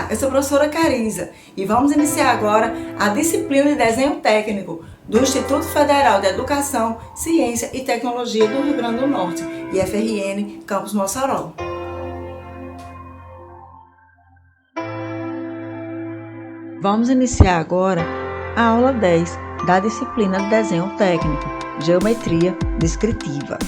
Olá, eu sou a professora Carisa e vamos iniciar agora a disciplina de desenho técnico do Instituto Federal de Educação, Ciência e Tecnologia do Rio Grande do Norte, IFRN, Campus Mossoró. Vamos iniciar agora a aula 10 da disciplina de desenho técnico, geometria descritiva.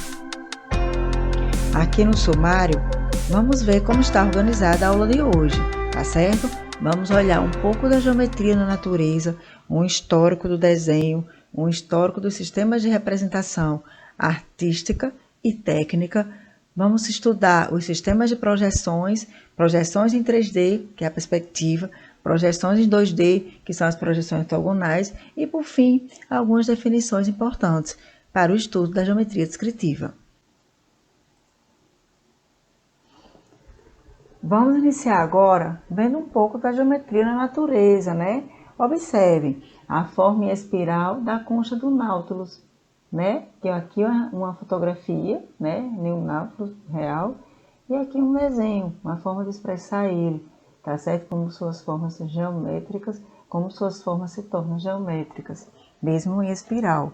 Aqui no sumário, vamos ver como está organizada a aula de hoje, tá certo? Vamos olhar um pouco da geometria na natureza, um histórico do desenho, um histórico dos sistemas de representação artística e técnica. Vamos estudar os sistemas de projeções, projeções em 3D, que é a perspectiva, projeções em 2D, que são as projeções ortogonais, e, por fim, algumas definições importantes para o estudo da geometria descritiva. Vamos iniciar agora vendo um pouco da geometria na natureza, né? Observe a forma em espiral da concha do Nautilus, né? Que aqui é uma fotografia, né? De um Nautilus real. E aqui um desenho, uma forma de expressar ele, tá certo? Como suas formas são geométricas, como suas formas se tornam geométricas, mesmo em espiral.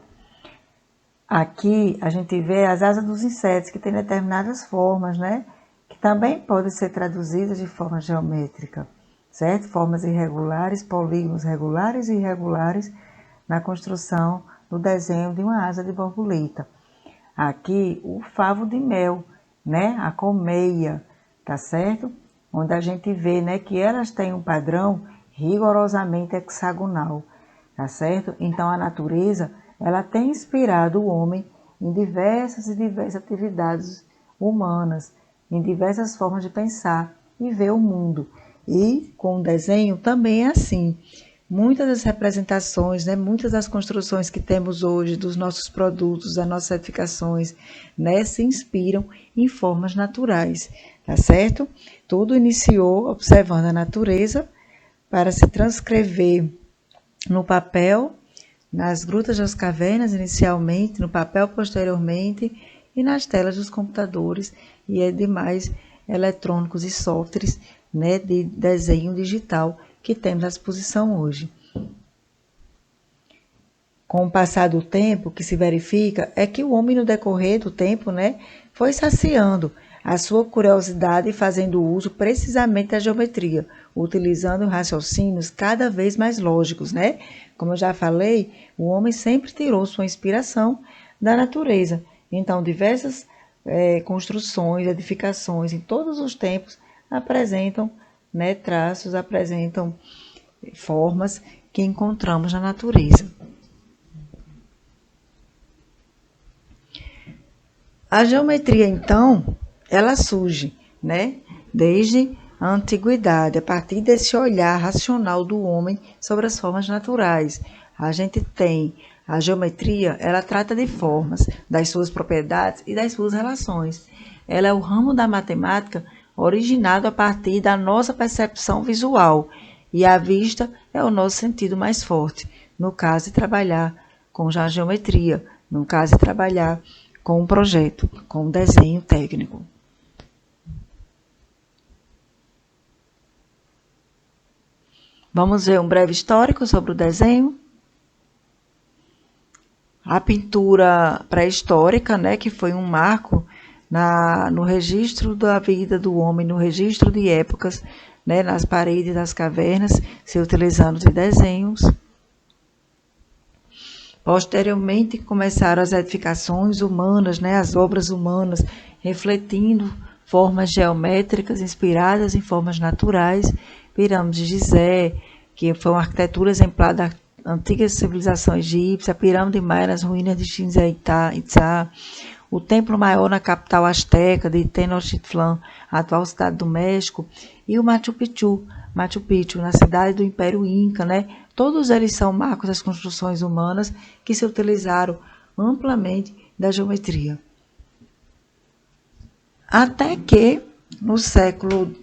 Aqui a gente vê as asas dos insetos que têm determinadas formas, né? Que também podem ser traduzidas de forma geométrica, certo? Formas irregulares, polígonos regulares e irregulares na construção do desenho de uma asa de borboleta. Aqui o favo de mel, né? A colmeia, tá certo? Onde a gente vê, né, que elas têm um padrão rigorosamente hexagonal, tá certo? Então a natureza, ela tem inspirado o homem em diversas atividades humanas, em diversas formas de pensar e ver o mundo. E com o desenho também é assim. Muitas das representações, né, muitas das construções que temos hoje dos nossos produtos, das nossas edificações, né, se inspiram em formas naturais, tá certo? Tudo iniciou observando a natureza para se transcrever no papel, nas grutas das cavernas inicialmente, no papel posteriormente e nas telas dos computadores e demais eletrônicos e softwares, né, de desenho digital que temos à disposição hoje. Com o passar do tempo, o que se verifica é que o homem, no decorrer do tempo, né, foi saciando a sua curiosidade e fazendo uso precisamente da geometria, utilizando raciocínios cada vez mais lógicos, né? Como eu já falei, o homem sempre tirou sua inspiração da natureza. Então, diversas construções, edificações, em todos os tempos, apresentam, né, traços, apresentam formas que encontramos na natureza. A geometria, então, ela surge, né, desde a antiguidade, a partir desse olhar racional do homem sobre as formas naturais. A gente tem a geometria, ela trata de formas, das suas propriedades e das suas relações. Ela é o ramo da matemática originado a partir da nossa percepção visual, e a vista é o nosso sentido mais forte, no caso de trabalhar com a geometria, no caso de trabalhar com um projeto, com um desenho técnico. Vamos ver um breve histórico sobre o desenho. A pintura pré-histórica, né, que foi um marco no registro da vida do homem, no registro de épocas, né, nas paredes das cavernas, se utilizando de desenhos. Posteriormente, começaram as edificações humanas, né, as obras humanas, refletindo formas geométricas inspiradas em formas naturais. Pirâmide de Gizé, que foi uma arquitetura exemplar da antiga civilização egípcia, a pirâmide maia nas ruínas de Chichén Itzá, o templo maior na capital asteca de Tenochtitlan, a atual cidade do México, e o Machu Picchu, na cidade do Império Inca, né? Todos eles são marcos das construções humanas que se utilizaram amplamente da geometria. Até que, no século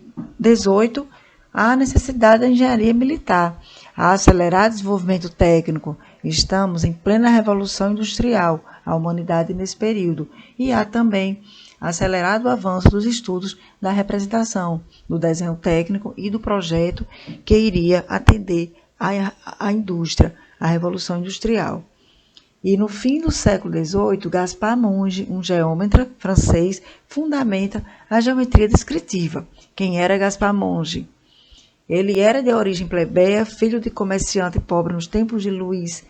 XVIII, a necessidade da engenharia militar, a acelerar o desenvolvimento técnico. Estamos em plena revolução industrial, a humanidade nesse período, e há também acelerado o avanço dos estudos da representação, do desenho técnico e do projeto que iria atender à indústria, à revolução industrial. E no fim do século XVIII, Gaspar Monge, um geômetra francês, fundamenta a geometria descritiva. Quem era Gaspar Monge? Ele era de origem plebeia, filho de comerciante pobre nos tempos de Luís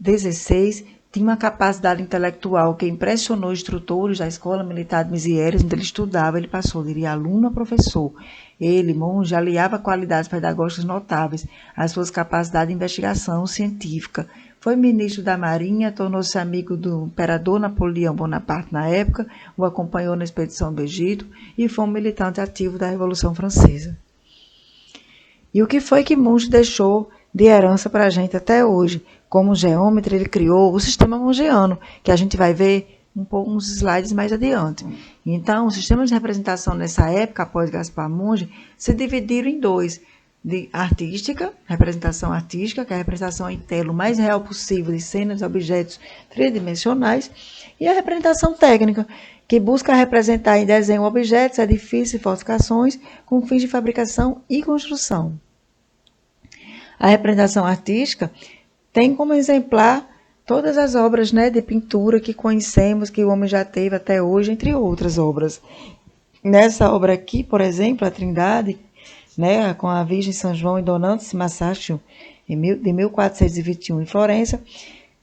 XVI, tinha uma capacidade intelectual que impressionou os instrutores da Escola Militar de Misières, onde ele estudava. Ele passou de aluno a professor. Ele, Monge, aliava qualidades pedagógicas notáveis às suas capacidades de investigação científica. Foi ministro da Marinha, tornou-se amigo do imperador Napoleão Bonaparte na época, o acompanhou na expedição do Egito e foi um militante ativo da Revolução Francesa. E o que foi que Monge deixou de herança para a gente até hoje? Como geômetra, ele criou o sistema mongiano, que a gente vai ver uns slides mais adiante. Então, os sistemas de representação nessa época, após Gaspar Monge, se dividiram em dois: de artística, representação artística, que é a representação em tela o mais real possível de cenas e objetos tridimensionais, e a representação técnica, que busca representar em desenho objetos, edifícios e fortificações com fins de fabricação e construção. A representação artística tem como exemplar todas as obras, de pintura que conhecemos, que o homem já teve até hoje, entre outras obras. Nessa obra aqui, por exemplo, a Trindade, com a Virgem São João e Donantes Masaccio, de 1421 em Florença,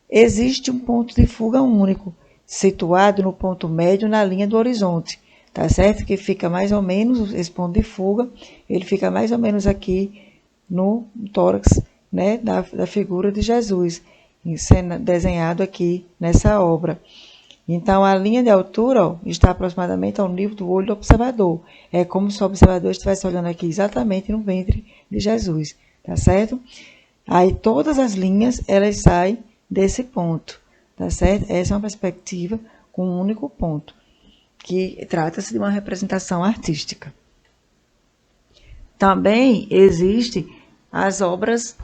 existe um ponto de fuga único, situado no ponto médio na linha do horizonte, tá certo? Que fica mais ou menos, esse ponto de fuga, ele fica mais ou menos aqui no tórax, da figura de Jesus, sendo desenhado aqui nessa obra. Então, a linha de altura está aproximadamente ao nível do olho do observador. É como se o observador estivesse olhando aqui exatamente no ventre de Jesus, tá certo? Aí, todas as linhas, elas saem desse ponto, tá certo? Essa é uma perspectiva com um único ponto, que trata-se de uma representação artística. Também existem as obras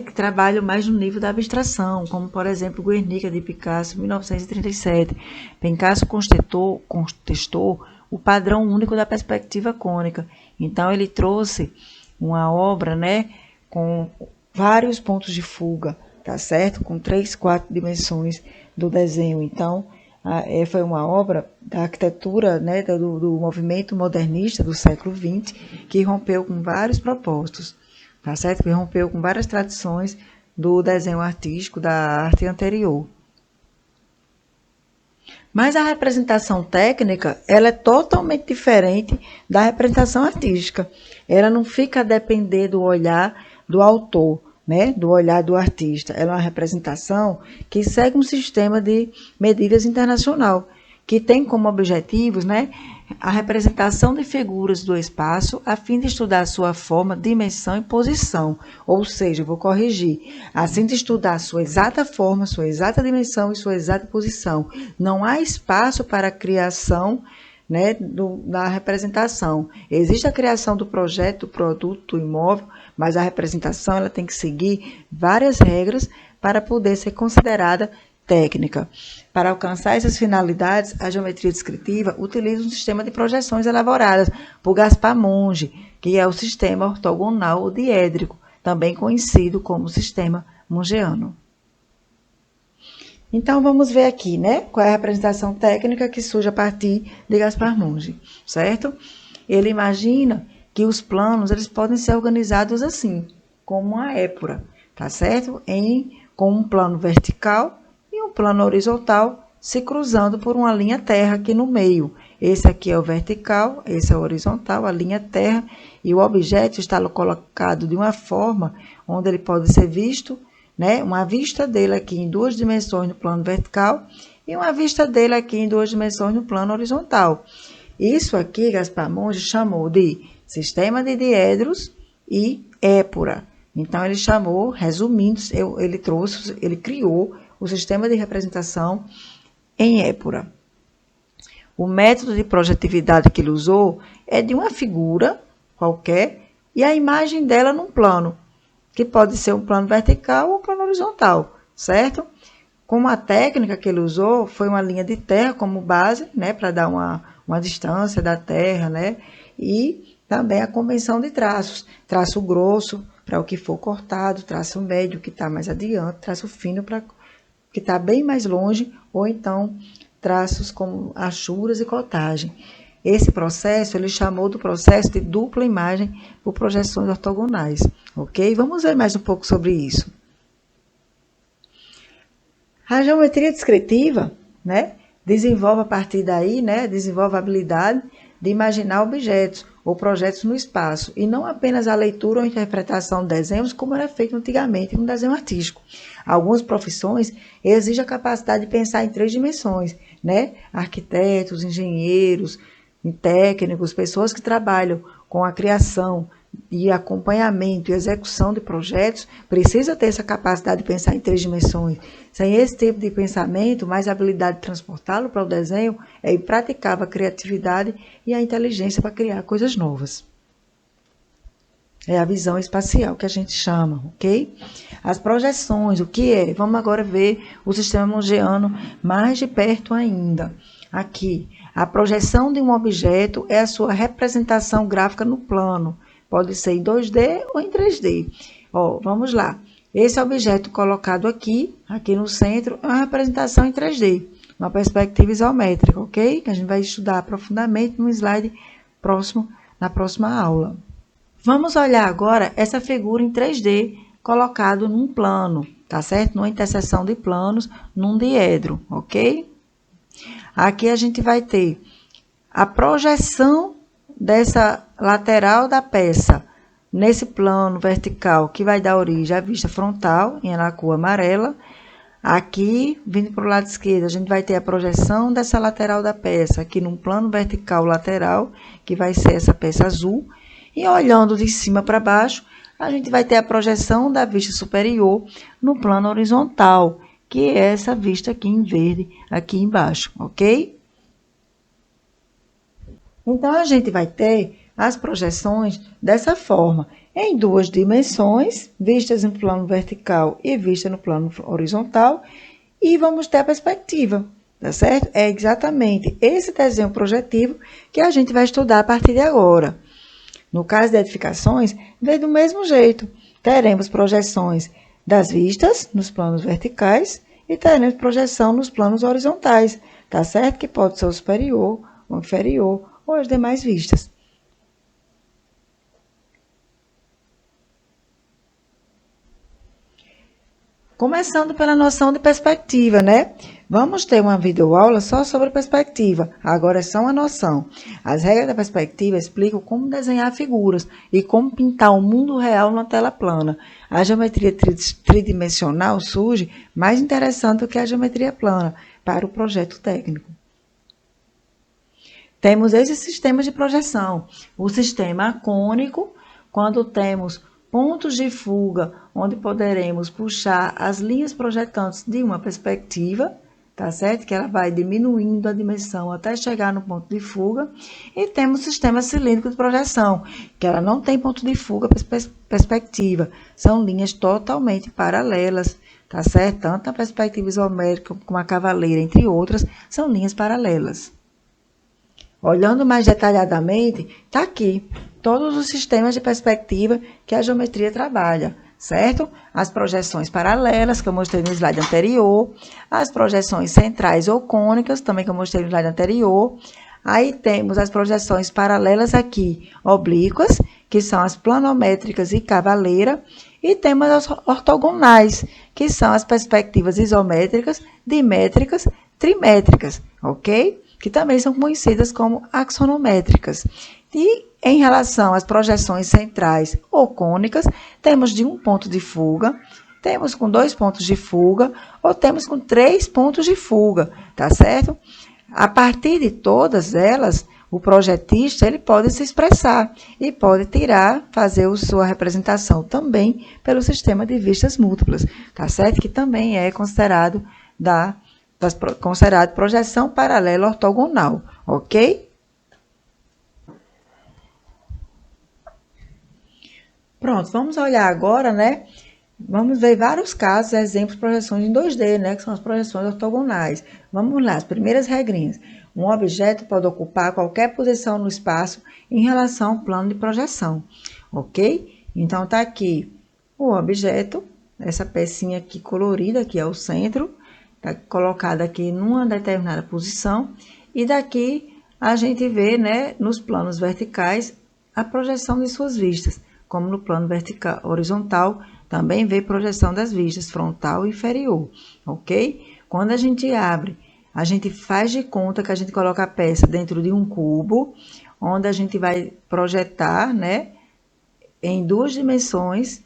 que trabalham mais no nível da abstração, como, por exemplo, Guernica, de Picasso, 1937. Picasso contestou o padrão único da perspectiva cônica. Então, ele trouxe uma obra com vários pontos de fuga, tá certo? Com 3, 4 dimensões do desenho. Então, foi uma obra da arquitetura, do movimento modernista do século XX, que rompeu com vários propósitos, tá certo? Que rompeu com várias tradições do desenho artístico, da arte anterior. Mas a representação técnica, ela é totalmente diferente da representação artística. Ela não fica a depender do olhar do autor, do olhar do artista. Ela é uma representação que segue um sistema de medidas internacional, que tem como objetivos, a representação de figuras do espaço a fim de estudar sua forma, dimensão e posição. Ou seja, vou corrigir, assim de estudar sua exata forma, sua exata dimensão e sua exata posição. Não há espaço para a criação da representação. Existe a criação do projeto, do produto, do imóvel, mas a representação ela tem que seguir várias regras para poder ser considerada técnica. Para alcançar essas finalidades, a geometria descritiva utiliza um sistema de projeções elaboradas por Gaspar Monge, que é o sistema ortogonal ou diédrico, também conhecido como sistema mongiano. Então, vamos ver aqui, qual é a representação técnica que surge a partir de Gaspar Monge, certo? Ele imagina que os planos eles podem ser organizados assim, como uma épora, tá certo? Com um plano vertical e um plano horizontal se cruzando por uma linha terra aqui no meio. Esse aqui é o vertical, esse é o horizontal, a linha terra, e o objeto está colocado de uma forma onde ele pode ser visto, uma vista dele aqui em 2 dimensões no plano vertical e uma vista dele aqui em 2 dimensões no plano horizontal. Isso aqui Gaspar Monge chamou de sistema de diedros e épora. Então, ele chamou, resumindo, ele criou o sistema de representação em épora. O método de projetividade que ele usou é de uma figura qualquer e a imagem dela num plano, que pode ser um plano vertical ou um plano horizontal, certo? Como a técnica que ele usou foi uma linha de terra como base, né, para dar uma distância da terra, né, e também a convenção de traços, traço grosso para o que for cortado, traço médio que está mais adiante, traço fino para que está bem mais longe, ou então traços como achuras e cotagem. Esse processo ele chamou do processo de dupla imagem por projeções ortogonais, ok? Vamos ver mais um pouco sobre isso. A geometria descritiva, né, desenvolve a partir daí, né, desenvolve a habilidade de imaginar objetos ou projetos no espaço, e não apenas a leitura ou interpretação de desenhos, como era feito antigamente no desenho artístico. Algumas profissões exigem a capacidade de pensar em 3 dimensões, né? Arquitetos, engenheiros, técnicos, pessoas que trabalham com a criação e acompanhamento e execução de projetos, precisa ter essa capacidade de pensar em 3 dimensões. Sem esse tipo de pensamento, mais habilidade de transportá-lo para o desenho, é impraticável a criatividade e a inteligência para criar coisas novas. É a visão espacial que a gente chama, ok? As projeções, o que é? Vamos agora ver o sistema mongeano mais de perto ainda. Aqui, a projeção de um objeto é a sua representação gráfica no plano. Pode ser em 2D ou em 3D. Ó, vamos lá. Esse objeto colocado aqui no centro, é uma representação em 3D, uma perspectiva isométrica, ok? Que a gente vai estudar profundamente no slide próximo, na próxima aula. Vamos olhar agora essa figura em 3D colocado num plano, tá certo? Numa interseção de planos, num diedro, ok? Aqui a gente vai ter a projeção dessa lateral da peça nesse plano vertical, que vai dar origem à vista frontal, em na cor amarela. Aqui, vindo para o lado esquerdo, a gente vai ter a projeção dessa lateral da peça, aqui num plano vertical lateral, que vai ser essa peça azul. E olhando de cima para baixo, a gente vai ter a projeção da vista superior no plano horizontal, que é essa vista aqui em verde, aqui embaixo, ok? Então, a gente vai ter as projeções dessa forma, em 2 dimensões, vistas no plano vertical e vista no plano horizontal, e vamos ter a perspectiva, tá certo? É exatamente esse desenho projetivo que a gente vai estudar a partir de agora. No caso de edificações, vem do mesmo jeito. Teremos projeções das vistas nos planos verticais e teremos projeção nos planos horizontais, tá certo? Que pode ser o superior, o inferior ou as demais vistas. Começando pela noção de perspectiva, né? Vamos ter uma videoaula só sobre perspectiva. Agora é só uma noção. As regras da perspectiva explicam como desenhar figuras e como pintar o mundo real numa tela plana. A geometria tridimensional surge mais interessante do que a geometria plana para o projeto técnico. Temos esses sistemas de projeção. O sistema cônico, quando temos pontos de fuga, onde poderemos puxar as linhas projetantes de uma perspectiva, tá certo? Que ela vai diminuindo a dimensão até chegar no ponto de fuga. E temos o sistema cilíndrico de projeção, que ela não tem ponto de fuga perspectiva. São linhas totalmente paralelas, tá certo? Tanto a perspectiva isométrica como a cavaleira, entre outras, são linhas paralelas. Olhando mais detalhadamente, está aqui todos os sistemas de perspectiva que a geometria trabalha, certo? As projeções paralelas, que eu mostrei no slide anterior, as projeções centrais ou cônicas, também que eu mostrei no slide anterior. Aí temos as projeções paralelas aqui, oblíquas, que são as planométricas e cavaleira, e temos as ortogonais, que são as perspectivas isométricas, dimétricas, trimétricas, ok? Que também são conhecidas como axonométricas. E em relação às projeções centrais ou cônicas, temos de um ponto de fuga, temos com 2 pontos de fuga, ou temos com 3 pontos de fuga, tá certo? A partir de todas elas, o projetista ele pode se expressar e pode fazer a sua representação também pelo sistema de vistas múltiplas, tá certo? Que também é considerado considerado projeção paralela ortogonal, ok? Pronto, vamos olhar agora, né? Vamos ver vários casos, exemplos, projeções em 2D, né? Que são as projeções ortogonais. Vamos lá, as primeiras regrinhas. Um objeto pode ocupar qualquer posição no espaço em relação ao plano de projeção, ok? Então, tá aqui o objeto, essa pecinha aqui colorida, que é o centro, tá colocada aqui numa determinada posição, e daqui a gente vê, né, nos planos verticais, a projeção de suas vistas, como no plano vertical, horizontal, também vê projeção das vistas, frontal e inferior, ok? Quando a gente abre, a gente faz de conta que a gente coloca a peça dentro de um cubo, onde a gente vai projetar, né, em 2 dimensões,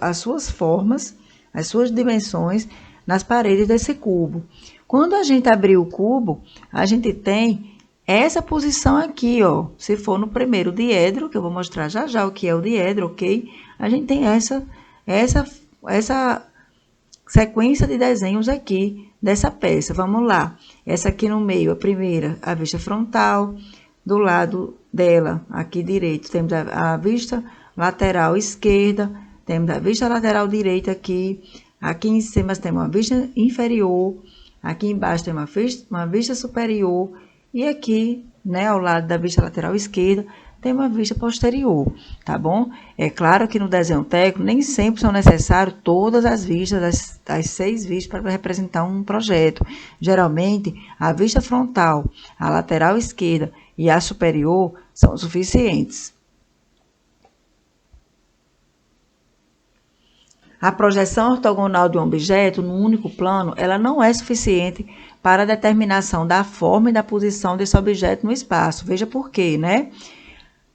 as suas formas, as suas dimensões, nas paredes desse cubo. Quando a gente abrir o cubo, a gente tem essa posição aqui, ó. Se for no primeiro diedro, que eu vou mostrar já já o que é o diedro, ok? A gente tem essa sequência de desenhos aqui dessa peça. Vamos lá. Essa aqui no meio, a primeira, a vista frontal. Do lado dela, aqui direito, temos a vista lateral esquerda, temos a vista lateral direita aqui. Aqui em cima temos uma vista inferior. Aqui embaixo tem uma vista superior. E aqui, né, ao lado da vista lateral esquerda, tem uma vista posterior, tá bom? É claro que no desenho técnico nem sempre são necessárias todas as vistas, das 6 vistas para representar um projeto. Geralmente, a vista frontal, a lateral esquerda e a superior são suficientes. A projeção ortogonal de um objeto no único plano, ela não é suficiente para a determinação da forma e da posição desse objeto no espaço. Veja por quê, né?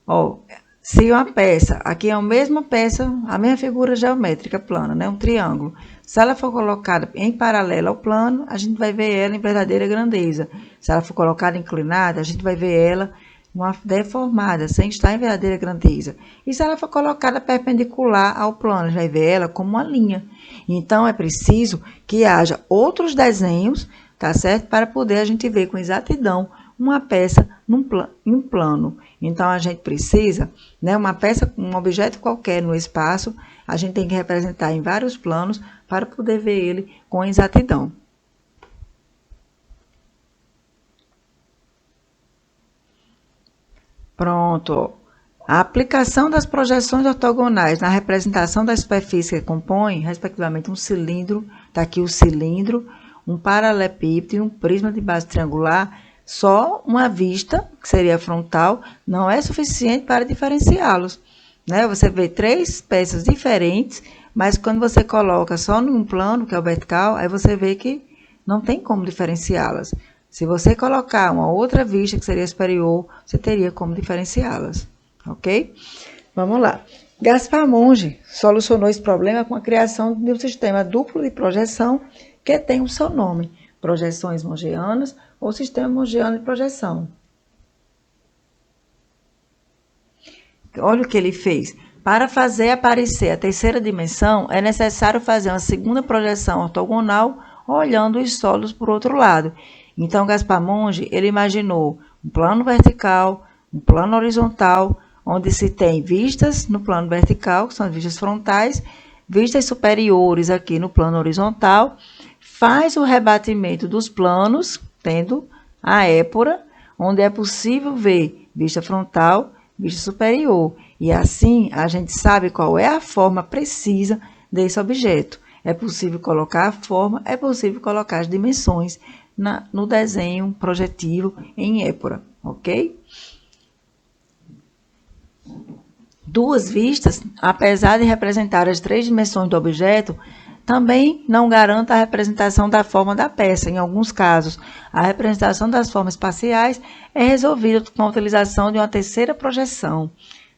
Ó, se uma peça, aqui é a mesma peça, a mesma figura geométrica plana, né? Um triângulo. Se ela for colocada em paralelo ao plano, a gente vai ver ela em verdadeira grandeza. Se ela for colocada inclinada, a gente vai ver ela uma deformada, sem estar em verdadeira grandeza. E se ela for colocada perpendicular ao plano, a gente vai ver ela como uma linha. Então, é preciso que haja outros desenhos, tá certo? Para poder a gente ver com exatidão uma peça em um plano. Então, a gente precisa, né, uma peça, um objeto qualquer no espaço, a gente tem que representar em vários planos para poder ver ele com exatidão. Pronto. A aplicação das projeções ortogonais na representação da superfície que compõe, respectivamente, um cilindro, está aqui o cilindro, um paralelepípedo e um prisma de base triangular, só uma vista, que seria frontal, não é suficiente para diferenciá-los, né? Você vê 3 peças diferentes, mas quando você coloca só num plano, que é o vertical, aí você vê que não tem como diferenciá-las. Se você colocar uma outra vista, que seria superior, você teria como diferenciá-las, ok? Vamos lá. Gaspar Monge solucionou esse problema com a criação de um sistema duplo de projeção que tem o seu nome, projeções mongianas ou sistema mongiano de projeção. Olha o que ele fez. Para fazer aparecer a terceira dimensão, é necessário fazer uma segunda projeção ortogonal olhando os solos por outro lado. Então, Gaspar Monge, ele imaginou um plano vertical, um plano horizontal, onde se tem vistas no plano vertical, que são as vistas frontais, vistas superiores aqui no plano horizontal, faz o rebatimento dos planos, tendo a épora, onde é possível ver vista frontal, vista superior. E assim a gente sabe qual é a forma precisa desse objeto. É possível colocar a forma, é possível colocar as dimensões no desenho projetivo em épora, ok? Duas vistas, apesar de representar as 3 dimensões do objeto, também não garanta a representação da forma da peça. Em alguns casos, a representação das formas espaciais é resolvida com a utilização de uma terceira projeção.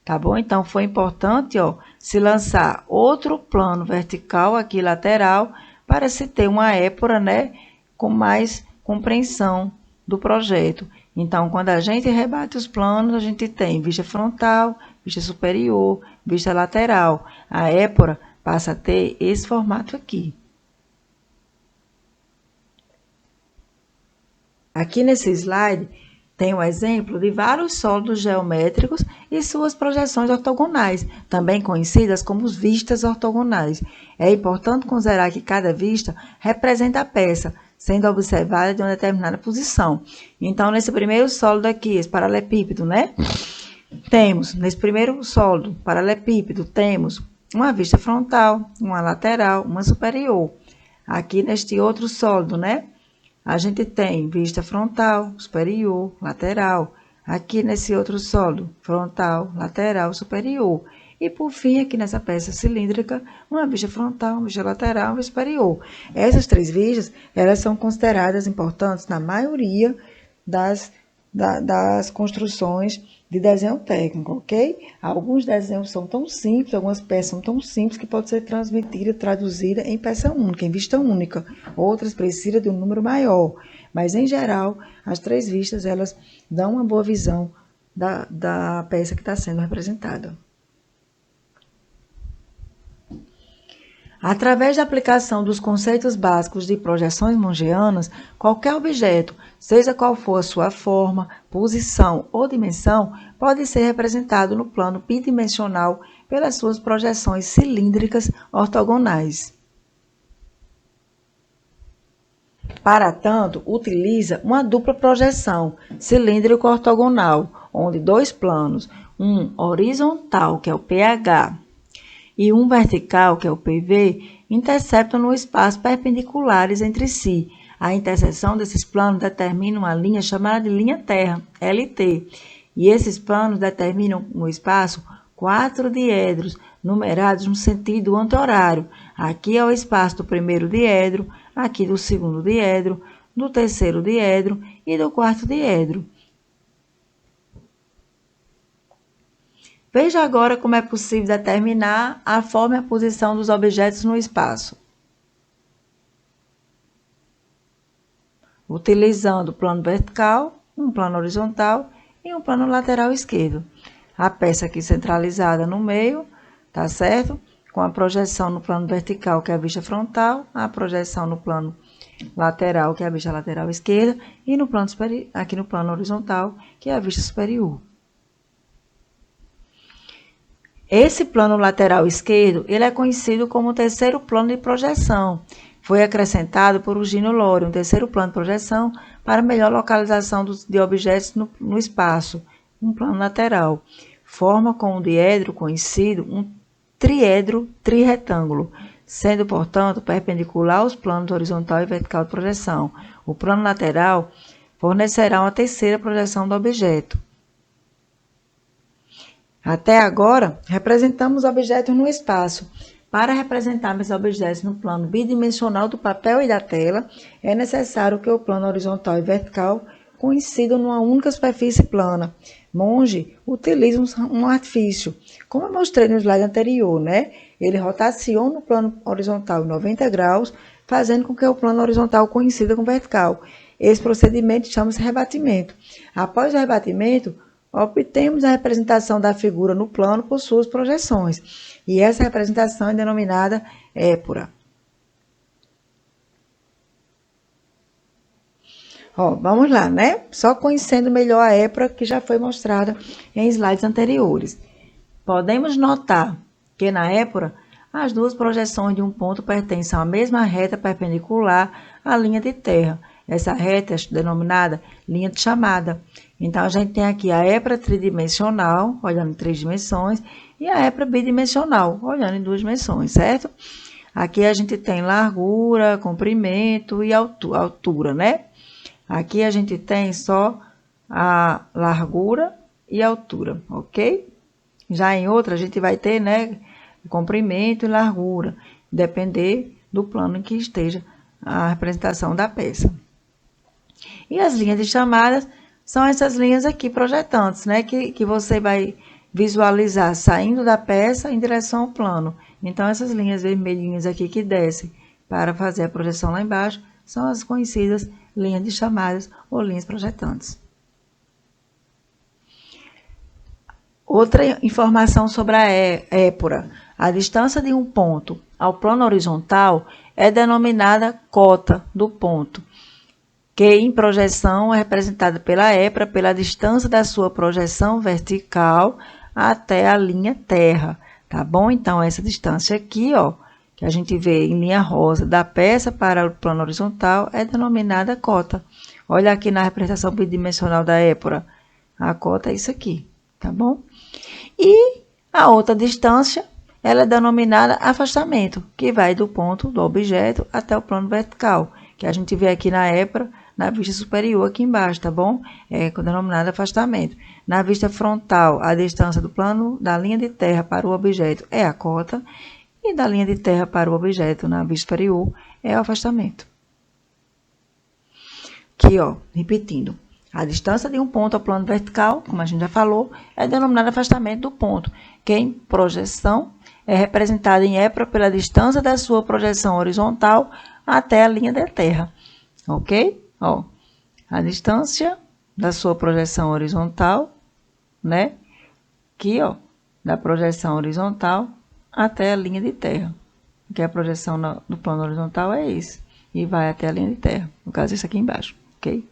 Tá bom? Então, foi importante, ó, se lançar outro plano vertical aqui lateral para se ter uma épora, né, com mais compreensão do projeto. Então, quando a gente rebate os planos, a gente tem vista frontal, vista superior, vista lateral. A épora passa a ter esse formato aqui. Aqui nesse slide, Tem um exemplo de vários sólidos geométricos e suas projeções ortogonais, também conhecidas como vistas ortogonais. É importante considerar que cada vista representa a peça, sendo observada de uma determinada posição. Então, nesse primeiro sólido aqui, esse paralelepípedo, né? Temos, nesse primeiro sólido, paralelepípedo, temos uma vista frontal, uma lateral, uma superior. Aqui neste outro sólido, né? A gente tem vista frontal, superior, lateral. Aqui nesse outro sólido, frontal, lateral, superior. E por fim, aqui nessa peça cilíndrica, uma vista frontal, uma vista lateral, uma vista superior. Essas três vistas, elas são consideradas importantes na maioria das construções de desenho técnico, ok? Alguns desenhos são tão simples, algumas peças são tão simples que pode ser transmitida, traduzida em peça única, em vista única. Outras precisam de um número maior, mas em geral, as três vistas, elas dão uma boa visão da peça que está sendo representada. Através da aplicação dos conceitos básicos de projeções mongianas, qualquer objeto, seja qual for a sua forma, posição ou dimensão, pode ser representado no plano bidimensional pelas suas projeções cilíndricas ortogonais. Para tanto, utiliza uma dupla projeção cilíndrico-ortogonal, onde dois planos, um horizontal, que é o PH, e um vertical, que é o PV, interceptam no espaço perpendiculares entre si. A interseção desses planos determina uma linha chamada de linha terra, LT, e esses planos determinam no espaço 4 diedros, numerados no sentido anti-horário. Aqui é o espaço do primeiro diedro, aqui do segundo diedro, do terceiro diedro e do quarto diedro. Veja agora como é possível determinar a forma e a posição dos objetos no espaço. Utilizando o plano vertical, um plano horizontal e um plano lateral esquerdo. A peça aqui centralizada no meio, tá certo? Com a projeção no plano vertical, que é a vista frontal, a projeção no plano lateral, que é a vista lateral esquerda, e no plano aqui no plano horizontal, que é a vista superior. Esse plano lateral esquerdo, ele é conhecido como o terceiro plano de projeção. Foi acrescentado por Eugênio Lory, um terceiro plano de projeção para melhor localização de objetos no espaço, um plano lateral. Forma com um diedro conhecido um triedro trirretângulo, sendo, portanto, perpendicular aos planos horizontal e vertical de projeção. O plano lateral fornecerá uma terceira projeção do objeto. Até agora, representamos objetos no espaço. Para representarmos esses objetos no plano bidimensional do papel e da tela, é necessário que o plano horizontal e vertical coincidam numa única superfície plana. Monge utiliza um artifício. Como eu mostrei no slide anterior, né? Ele rotaciona o plano horizontal em 90 graus, fazendo com que o plano horizontal coincida com o vertical. Esse procedimento chama-se rebatimento. Após o rebatimento, obtemos a representação da figura no plano por suas projeções. E essa representação é denominada épora. Vamos lá, né? Só conhecendo melhor a épora que já foi mostrada em slides anteriores. Podemos notar que na épora, as duas projeções de um ponto pertencem à mesma reta perpendicular à linha de terra. Essa reta é denominada linha de chamada. Então, a gente tem aqui a épora tridimensional, olhando em 3 dimensões, e a épora bidimensional, olhando em 2 dimensões, certo? Aqui a gente tem largura, comprimento e altura, né? Aqui a gente tem só a largura e altura, ok? Já em outra, a gente vai ter, né, comprimento e largura, depender do plano em que esteja a representação da peça. E as linhas de chamadas são essas linhas aqui projetantes, né, que você vai visualizar saindo da peça em direção ao plano. Então, essas linhas vermelhinhas aqui que descem para fazer a projeção lá embaixo são as conhecidas linhas de chamadas ou linhas projetantes. Outra informação sobre a épora. A distância de um ponto ao plano horizontal é denominada cota do ponto, que em projeção é representada pela épora pela distância da sua projeção vertical até a linha terra, tá bom? Então, essa distância aqui, ó, que a gente vê em linha rosa da peça para o plano horizontal, é denominada cota. Olha aqui na representação bidimensional da épora, a cota é isso aqui, tá bom? E a outra distância, ela é denominada afastamento, que vai do ponto do objeto até o plano vertical, que a gente vê aqui na épora, na vista superior aqui embaixo, tá bom? É denominado afastamento. Na vista frontal, a distância do plano da linha de terra para o objeto é a cota, e da linha de terra para o objeto na vista superior é o afastamento. Aqui, ó, repetindo. A distância de um ponto ao plano vertical, como a gente já falou, é denominado afastamento do ponto, que em projeção é representada em épora pela distância da sua projeção horizontal até a linha da terra. Ok? Ó, a distância da sua projeção horizontal, né? Aqui, ó, da projeção horizontal até a linha de terra. Que a projeção do plano horizontal é esse. E vai até a linha de terra. No caso, isso aqui embaixo. Ok?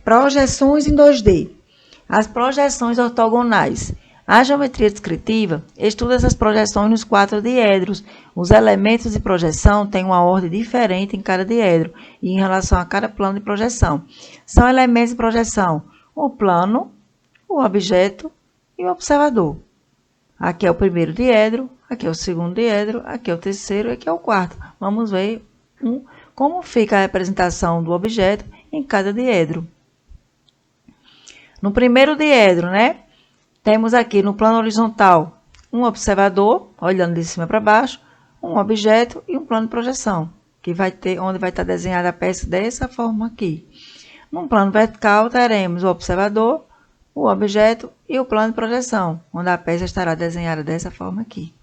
Projeções em 2D. As projeções ortogonais. A geometria descritiva estuda essas projeções nos 4 diedros. Os elementos de projeção têm uma ordem diferente em cada diedro e em relação a cada plano de projeção. São elementos de projeção: o plano, o objeto e o observador. Aqui é o primeiro diedro, aqui é o segundo diedro, aqui é o terceiro e aqui é o quarto. Vamos ver como fica a representação do objeto em cada diedro. No primeiro diedro, né? Temos aqui no plano horizontal um observador, olhando de cima para baixo, um objeto e um plano de projeção, que vai ter, onde vai estar desenhada a peça dessa forma aqui. No plano vertical, teremos o observador, o objeto e o plano de projeção, onde a peça estará desenhada dessa forma aqui.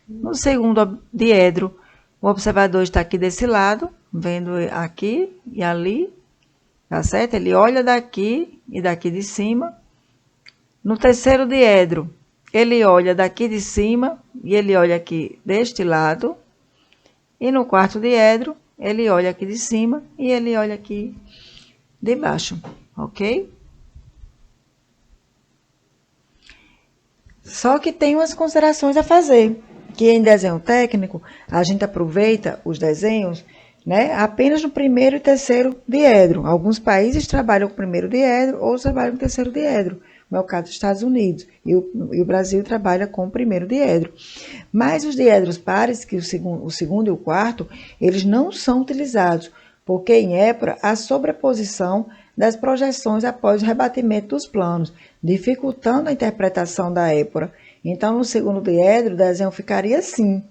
No segundo diedro, o observador está aqui desse lado, vendo aqui e ali, tá certo? Ele olha daqui e daqui de cima. No terceiro diedro, ele olha daqui de cima e ele olha aqui deste lado. E no quarto diedro, ele olha aqui de cima e ele olha aqui de baixo, ok? Só que tem umas considerações a fazer, que em desenho técnico, a gente aproveita os desenhos, né, apenas no primeiro e terceiro diedro. Alguns países trabalham com o primeiro diedro, outros trabalham com o terceiro diedro. No é o caso dos Estados Unidos, e o Brasil trabalha com o primeiro diedro. Mas os diedros pares, que o segundo e o quarto, eles não são utilizados, porque em épora há sobreposição das projeções após o rebatimento dos planos, dificultando a interpretação da épora. Então, no segundo diedro, o desenho ficaria assim.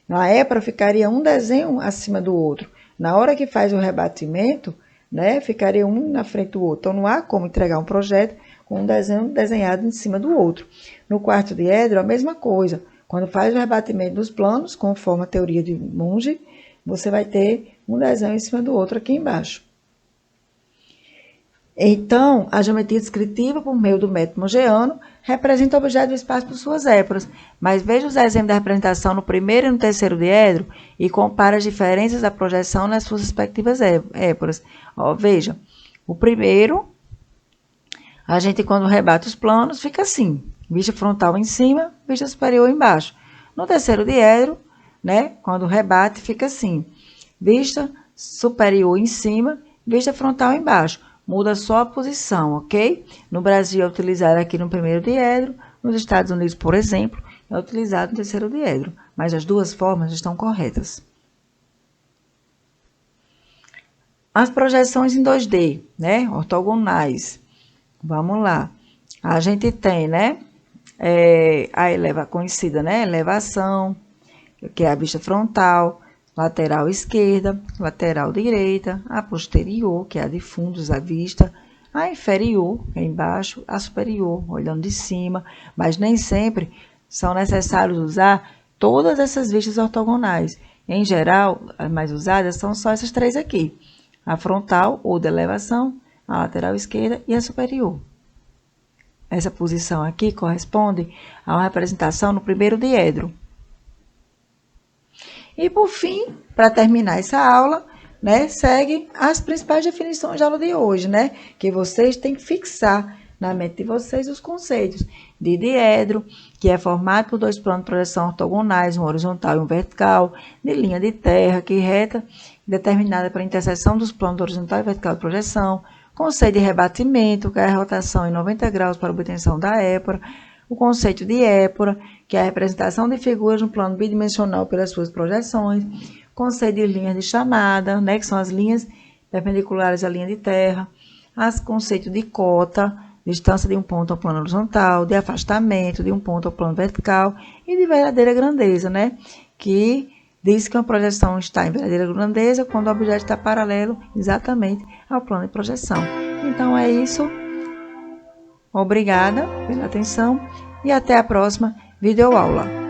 Na épora, ficaria um desenho acima do outro. Na hora que faz o rebatimento, né, ficaria um na frente do outro. Então, não há como entregar um projeto com um desenho desenhado em cima do outro. No quarto diedro, a mesma coisa. Quando faz o rebatimento dos planos, conforme a teoria de Monge, você vai ter um desenho em cima do outro aqui embaixo. Então, a geometria descritiva, por meio do método mongeano, representa o objeto do espaço por suas époras. Mas veja os exemplos da representação no primeiro e no terceiro diedro e compara as diferenças da projeção nas suas respectivas époras. Ó, veja, o primeiro, a gente quando rebate os planos, fica assim, vista frontal em cima, vista superior embaixo. No terceiro diedro, né, quando rebate, fica assim, vista superior em cima, vista frontal embaixo. Muda só a posição, ok? No Brasil é utilizado aqui no primeiro diedro, nos Estados Unidos, por exemplo, é utilizado no terceiro diedro, mas as duas formas estão corretas. As projeções em 2D, né, ortogonais. Vamos lá. A gente tem, né, a conhecida, né, elevação, que é a vista frontal, lateral esquerda, lateral direita, a posterior, que é a de fundos da vista, a inferior, que é embaixo, a superior, olhando de cima, mas nem sempre são necessários usar todas essas vistas ortogonais. Em geral, as mais usadas são só essas três aqui, a frontal ou de elevação, a lateral esquerda e a superior. Essa posição aqui corresponde a uma representação no primeiro diedro. E por fim, para terminar essa aula, né, segue as principais definições da aula de hoje, né, que vocês têm que fixar na mente de vocês os conceitos de diedro, que é formado por dois planos de projeção ortogonais, um horizontal e um vertical, de linha de terra, que reta, determinada pela interseção dos planos horizontal e vertical de projeção, conceito de rebatimento, que é a rotação em 90 graus para obtenção da épora, o conceito de épora, que é a representação de figuras no plano bidimensional pelas suas projeções, conceito de linhas de chamada, né, que são as linhas perpendiculares à linha de terra, as conceitos de cota, distância de um ponto ao plano horizontal, de afastamento de um ponto ao plano vertical e de verdadeira grandeza, né, que diz que uma projeção está em verdadeira grandeza quando o objeto está paralelo exatamente ao plano de projeção. Então é isso. Obrigada pela atenção e até a próxima videoaula.